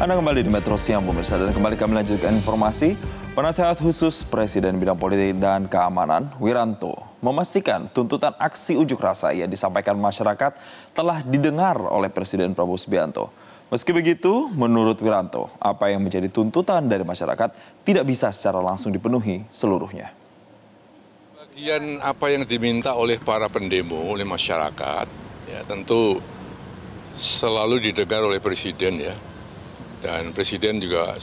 Anda kembali di Metro Siang pemirsa, dan kembali kami lanjutkan informasi. Penasehat khusus Presiden bidang politik dan keamanan, Wiranto, memastikan tuntutan aksi unjuk rasa yang disampaikan masyarakat telah didengar oleh Presiden Prabowo Subianto. Meski begitu, menurut Wiranto, apa yang menjadi tuntutan dari masyarakat tidak bisa secara langsung dipenuhi seluruhnya. Bagian apa yang diminta oleh para pendemo, oleh masyarakat, ya tentu selalu didengar oleh Presiden ya. Dan Presiden juga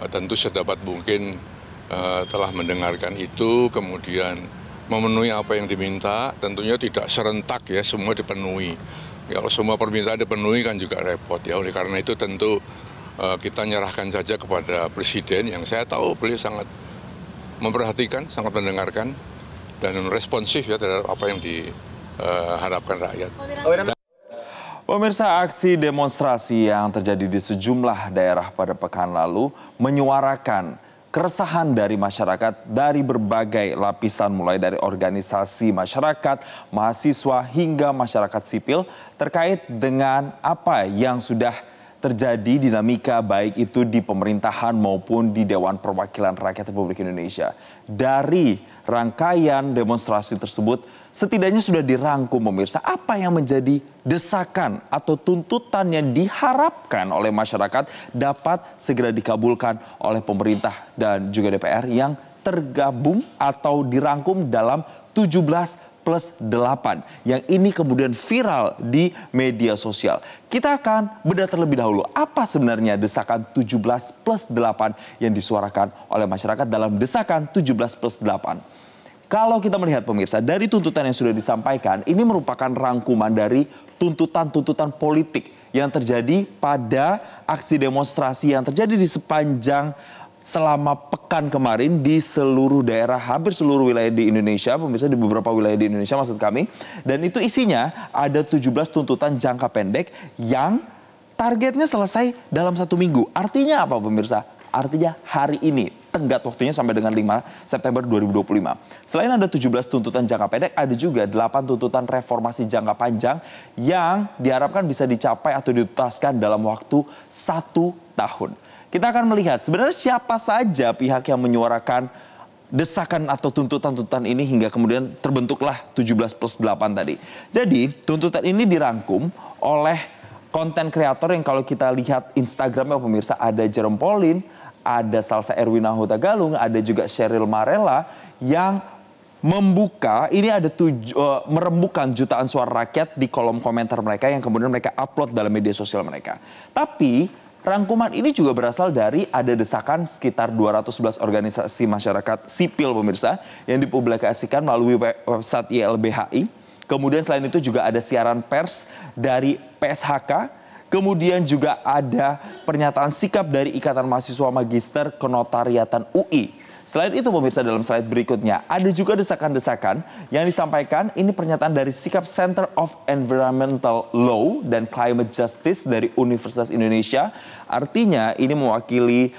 tentu sedapat mungkin telah mendengarkan itu, kemudian memenuhi apa yang diminta, tentunya tidak serentak ya, semua dipenuhi. Ya, kalau semua permintaan dipenuhi kan juga repot ya, oleh karena itu tentu kita nyerahkan saja kepada Presiden yang saya tahu beliau sangat memperhatikan, sangat mendengarkan, dan responsif ya terhadap apa yang diharapkan rakyat. Pemirsa, aksi demonstrasi yang terjadi di sejumlah daerah pada pekan lalu menyuarakan keresahan dari masyarakat dari berbagai lapisan, mulai dari organisasi masyarakat, mahasiswa hingga masyarakat sipil terkait dengan apa yang sudah terjadi dinamika baik itu di pemerintahan maupun di Dewan Perwakilan Rakyat Republik Indonesia. Dari rangkaian demonstrasi tersebut, setidaknya sudah dirangkum pemirsa apa yang menjadi desakan atau tuntutan yang diharapkan oleh masyarakat dapat segera dikabulkan oleh pemerintah dan juga DPR yang tergabung atau dirangkum dalam 17+8 yang ini kemudian viral di media sosial. Kita akan bedah terlebih dahulu apa sebenarnya desakan 17+8 yang disuarakan oleh masyarakat dalam desakan 17+8. Kalau kita melihat pemirsa, dari tuntutan yang sudah disampaikan, ini merupakan rangkuman dari tuntutan-tuntutan politik yang terjadi pada aksi demonstrasi yang terjadi di sepanjang selama pekan kemarin di seluruh daerah, hampir seluruh wilayah di Indonesia, pemirsa, di beberapa wilayah di Indonesia maksud kami. Dan itu isinya ada 17 tuntutan jangka pendek yang targetnya selesai dalam 1 minggu. Artinya apa pemirsa? Artinya hari ini, tenggat waktunya sampai dengan 5 September 2025. Selain ada 17 tuntutan jangka pendek, ada juga 8 tuntutan reformasi jangka panjang yang diharapkan bisa dicapai atau dituntaskan dalam waktu 1 tahun. Kita akan melihat sebenarnya siapa saja pihak yang menyuarakan desakan atau tuntutan-tuntutan ini hingga kemudian terbentuklah 17+8 tadi. Jadi tuntutan ini dirangkum oleh konten kreator yang kalau kita lihat Instagramnya pemirsa, ada Jerome Pauline, ada Salsa Erwina Huta Galung, ada juga Sheryl Marella yang membuka, ini ada merembukan jutaan suara rakyat di kolom komentar mereka yang kemudian mereka upload dalam media sosial mereka. Tapi rangkuman ini juga berasal dari ada desakan sekitar 211 organisasi masyarakat sipil pemirsa yang dipublikasikan melalui website YLBHI. Kemudian selain itu juga ada siaran pers dari PSHK. Kemudian juga ada pernyataan sikap dari Ikatan Mahasiswa Magister Kenotariatan UI. Selain itu pemirsa, dalam slide berikutnya ada juga desakan-desakan yang disampaikan. Ini pernyataan dari sikap Center of Environmental Law dan Climate Justice dari Universitas Indonesia. Artinya ini mewakili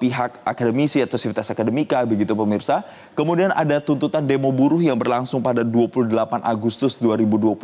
pihak akademisi atau sivitas akademika begitu pemirsa. Kemudian ada tuntutan demo buruh yang berlangsung pada 28 Agustus 2025.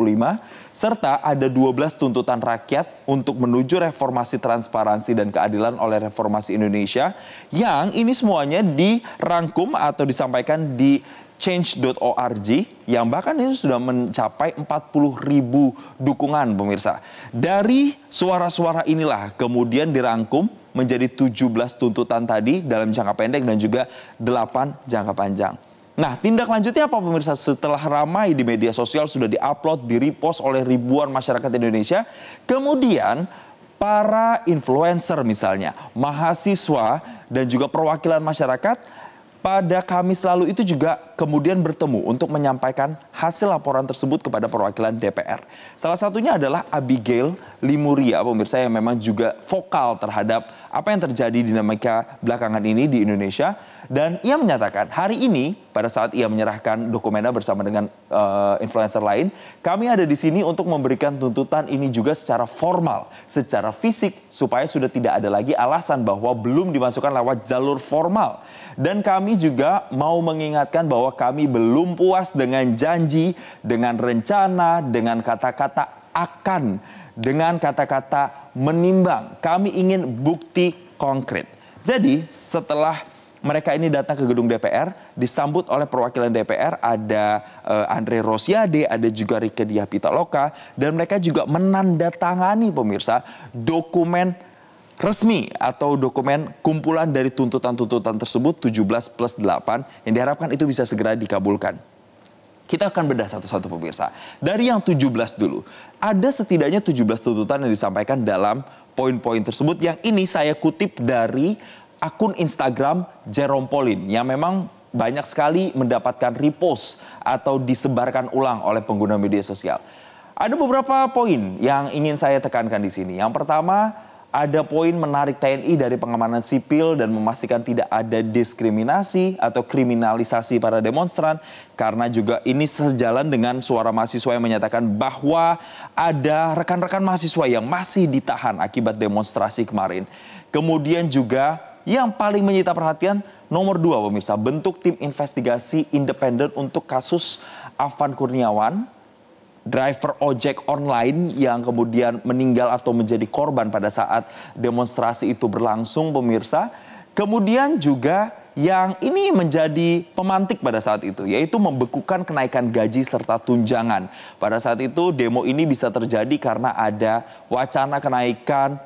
Serta ada 12 tuntutan rakyat untuk menuju reformasi transparansi dan keadilan oleh Reformasi Indonesia. Yang ini semuanya dirangkum atau disampaikan di change.org yang bahkan ini sudah mencapai 40.000 dukungan pemirsa. Dari suara-suara inilah kemudian dirangkum menjadi 17 tuntutan tadi dalam jangka pendek dan juga 8 jangka panjang. Nah, tindak lanjutnya apa pemirsa? Setelah ramai di media sosial, sudah diupload, di-repost oleh ribuan masyarakat Indonesia, kemudian para influencer misalnya, mahasiswa dan juga perwakilan masyarakat pada Kamis lalu itu juga kemudian bertemu untuk menyampaikan hasil laporan tersebut kepada perwakilan DPR. Salah satunya adalah Abigail Limuria, pemirsa, yang memang juga vokal terhadap apa yang terjadi dinamika belakangan ini di Indonesia. Dan ia menyatakan hari ini pada saat ia menyerahkan dokumennya bersama dengan influencer lain, kami ada di sini untuk memberikan tuntutan ini juga secara formal, secara fisik, supaya sudah tidak ada lagi alasan bahwa belum dimasukkan lewat jalur formal. Dan kami juga mau mengingatkan bahwa kami belum puas dengan janji, dengan rencana, dengan kata-kata akan, dengan kata-kata menimbang, kami ingin bukti konkret. Jadi setelah mereka ini datang ke gedung DPR, disambut oleh perwakilan DPR, ada Andre Rosiade, ada juga Rieke Diah Pitaloka, dan mereka juga menandatangani pemirsa dokumen resmi atau dokumen kumpulan dari tuntutan-tuntutan tersebut 17+8 yang diharapkan itu bisa segera dikabulkan. Kita akan bedah satu-satu pemirsa. Dari yang 17 dulu, ada setidaknya 17 tuntutan yang disampaikan dalam poin-poin tersebut yang ini saya kutip dari akun Instagram Jerome Pauline yang memang banyak sekali mendapatkan repost atau disebarkan ulang oleh pengguna media sosial. Ada beberapa poin yang ingin saya tekankan di sini. Yang pertama, ada poin menarik TNI dari pengamanan sipil dan memastikan tidak ada diskriminasi atau kriminalisasi para demonstran. Karena juga ini sejalan dengan suara mahasiswa yang menyatakan bahwa ada rekan-rekan mahasiswa yang masih ditahan akibat demonstrasi kemarin. Kemudian juga yang paling menyita perhatian nomor 2 pemirsa, bentuk tim investigasi independen untuk kasus Afan Kurniawan, driver ojek online yang kemudian meninggal atau menjadi korban pada saat demonstrasi itu berlangsung pemirsa. Kemudian juga yang ini menjadi pemantik pada saat itu, yaitu membekukan kenaikan gaji serta tunjangan. Pada saat itu demo ini bisa terjadi karena ada wacana kenaikan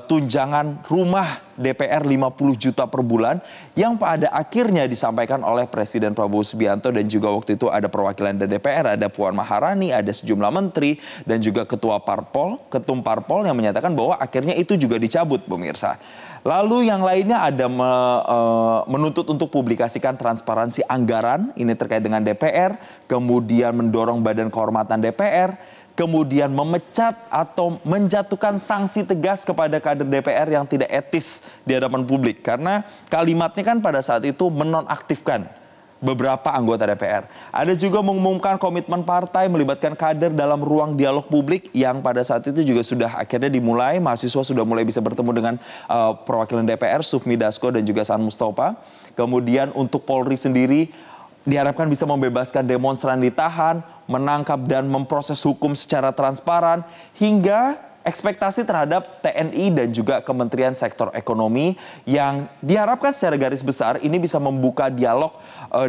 tunjangan rumah DPR 50 juta per bulan yang pada akhirnya disampaikan oleh Presiden Prabowo Subianto dan juga waktu itu ada perwakilan dari DPR, ada Puan Maharani, ada sejumlah menteri dan juga ketum parpol yang menyatakan bahwa akhirnya itu juga dicabut pemirsa. Lalu yang lainnya ada menuntut untuk publikasikan transparansi anggaran, ini terkait dengan DPR, kemudian mendorong Badan Kehormatan DPR, kemudian memecat atau menjatuhkan sanksi tegas kepada kader DPR yang tidak etis di hadapan publik. Karena kalimatnya kan pada saat itu menonaktifkan beberapa anggota DPR. Ada juga mengumumkan komitmen partai melibatkan kader dalam ruang dialog publik yang pada saat itu juga sudah akhirnya dimulai. Mahasiswa sudah mulai bisa bertemu dengan perwakilan DPR, Sufmi Dasko dan juga San Mustafa. Kemudian untuk Polri sendiri diharapkan bisa membebaskan demonstran ditahan, menangkap dan memproses hukum secara transparan, hingga ekspektasi terhadap TNI dan juga Kementerian Sektor Ekonomi yang diharapkan secara garis besar ini bisa membuka dialog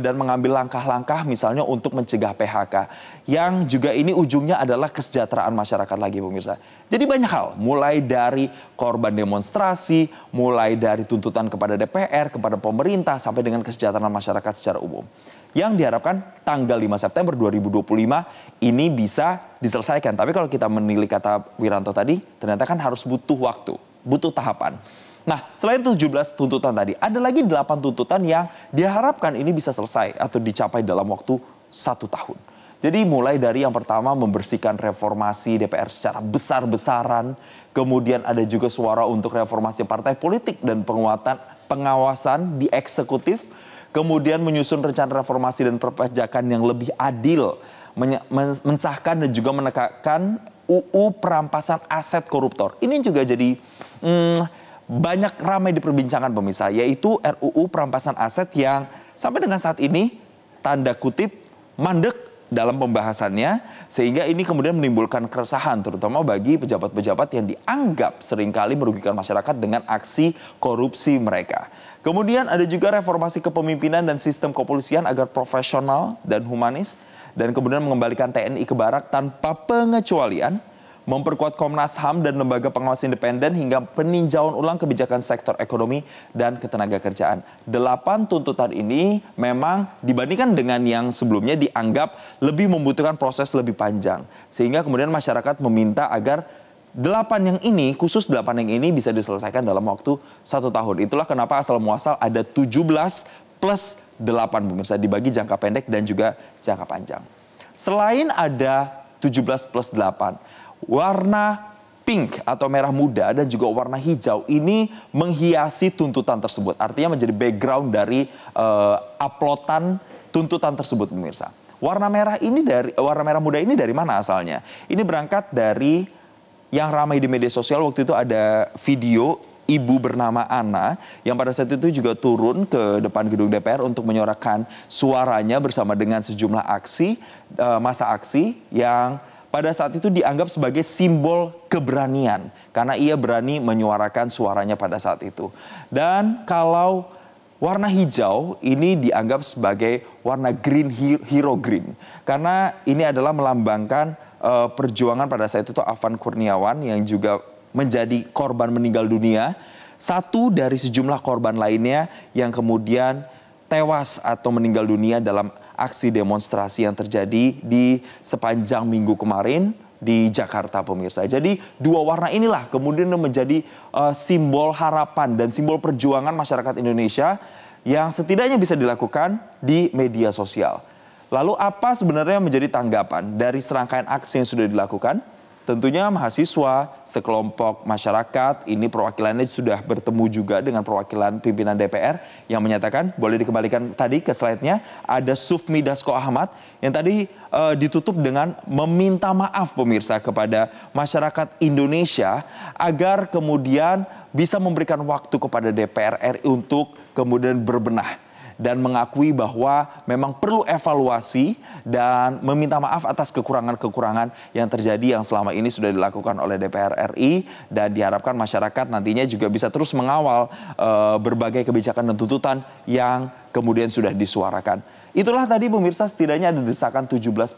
dan mengambil langkah-langkah misalnya untuk mencegah PHK. Yang juga ini ujungnya adalah kesejahteraan masyarakat lagi pemirsa. Jadi banyak hal, mulai dari korban demonstrasi, mulai dari tuntutan kepada DPR, kepada pemerintah, sampai dengan kesejahteraan masyarakat secara umum. Yang diharapkan tanggal 5 September 2025 ini bisa diselesaikan. Tapi kalau kita menilik kata Wiranto tadi, ternyata kan harus butuh waktu, butuh tahapan. Nah, selain 17 tuntutan tadi, ada lagi 8 tuntutan yang diharapkan ini bisa selesai atau dicapai dalam waktu 1 tahun. Jadi mulai dari yang pertama membersihkan reformasi DPR secara besar-besaran, kemudian ada juga suara untuk reformasi partai politik dan pengawasan di eksekutif, kemudian menyusun rencana reformasi dan perpajakan yang lebih adil, mensahkan dan juga menegakkan UU perampasan aset koruptor. Ini juga jadi banyak ramai diperbincangkan pemirsa, yaitu RUU perampasan aset yang sampai dengan saat ini tanda kutip mandek dalam pembahasannya, sehingga ini kemudian menimbulkan keresahan terutama bagi pejabat-pejabat yang dianggap seringkali merugikan masyarakat dengan aksi korupsi mereka. Kemudian ada juga reformasi kepemimpinan dan sistem kepolisian agar profesional dan humanis, dan kemudian mengembalikan TNI ke barak tanpa pengecualian, memperkuat Komnas HAM dan lembaga pengawas independen hingga peninjauan ulang kebijakan sektor ekonomi dan ketenagakerjaan. 8 tuntutan ini memang dibandingkan dengan yang sebelumnya dianggap lebih membutuhkan proses lebih panjang, sehingga kemudian masyarakat meminta agar 8 yang ini, khusus 8 yang ini bisa diselesaikan dalam waktu 1 tahun. Itulah kenapa asal muasal ada 17+8 pemirsa, dibagi jangka pendek dan juga jangka panjang. Selain ada 17+8, warna pink atau merah muda dan juga warna hijau ini menghiasi tuntutan tersebut. Artinya menjadi background dari uploadan tuntutan tersebut pemirsa. Warna merah muda ini dari mana asalnya? Ini berangkat dari yang ramai di media sosial. Waktu itu ada video ibu bernama Ana yang pada saat itu juga turun ke depan gedung DPR untuk menyuarakan suaranya bersama dengan sejumlah masa aksi yang pada saat itu dianggap sebagai simbol keberanian karena ia berani menyuarakan suaranya pada saat itu. Dan kalau warna hijau ini dianggap sebagai warna green, hero green, karena ini adalah melambangkan perjuangan pada saat itu Afan Kurniawan yang juga menjadi korban meninggal dunia. Satu dari sejumlah korban lainnya yang kemudian tewas atau meninggal dunia dalam aksi demonstrasi yang terjadi di sepanjang minggu kemarin di Jakarta, pemirsa. Jadi dua warna inilah kemudian menjadi simbol harapan dan simbol perjuangan masyarakat Indonesia yang setidaknya bisa dilakukan di media sosial. Lalu apa sebenarnya menjadi tanggapan dari serangkaian aksi yang sudah dilakukan? Tentunya mahasiswa, sekelompok masyarakat, ini perwakilannya sudah bertemu juga dengan perwakilan pimpinan DPR yang menyatakan, boleh dikembalikan tadi ke slide-nya, ada Sufmi Dasko Ahmad yang tadi ditutup dengan meminta maaf pemirsa kepada masyarakat Indonesia agar kemudian bisa memberikan waktu kepada DPR RI untuk kemudian berbenah dan mengakui bahwa memang perlu evaluasi dan meminta maaf atas kekurangan-kekurangan yang terjadi yang selama ini sudah dilakukan oleh DPR RI, dan diharapkan masyarakat nantinya juga bisa terus mengawal berbagai kebijakan dan tuntutan yang kemudian sudah disuarakan. Itulah tadi pemirsa, setidaknya ada desakan 17+8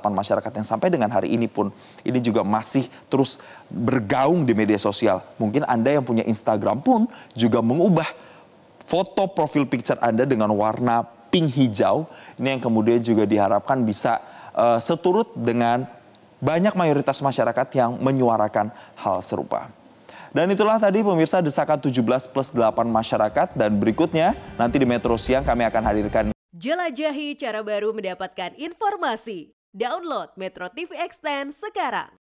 masyarakat yang sampai dengan hari ini pun ini juga masih terus bergaung di media sosial. Mungkin Anda yang punya Instagram pun juga mengubah foto profil picture Anda dengan warna pink hijau. Ini yang kemudian juga diharapkan bisa seturut dengan banyak mayoritas masyarakat yang menyuarakan hal serupa. Dan itulah tadi pemirsa desakan 17+8 masyarakat, dan berikutnya nanti di Metro Siang kami akan hadirkan. Jelajahi cara baru mendapatkan informasi. Download Metro TV Extend sekarang.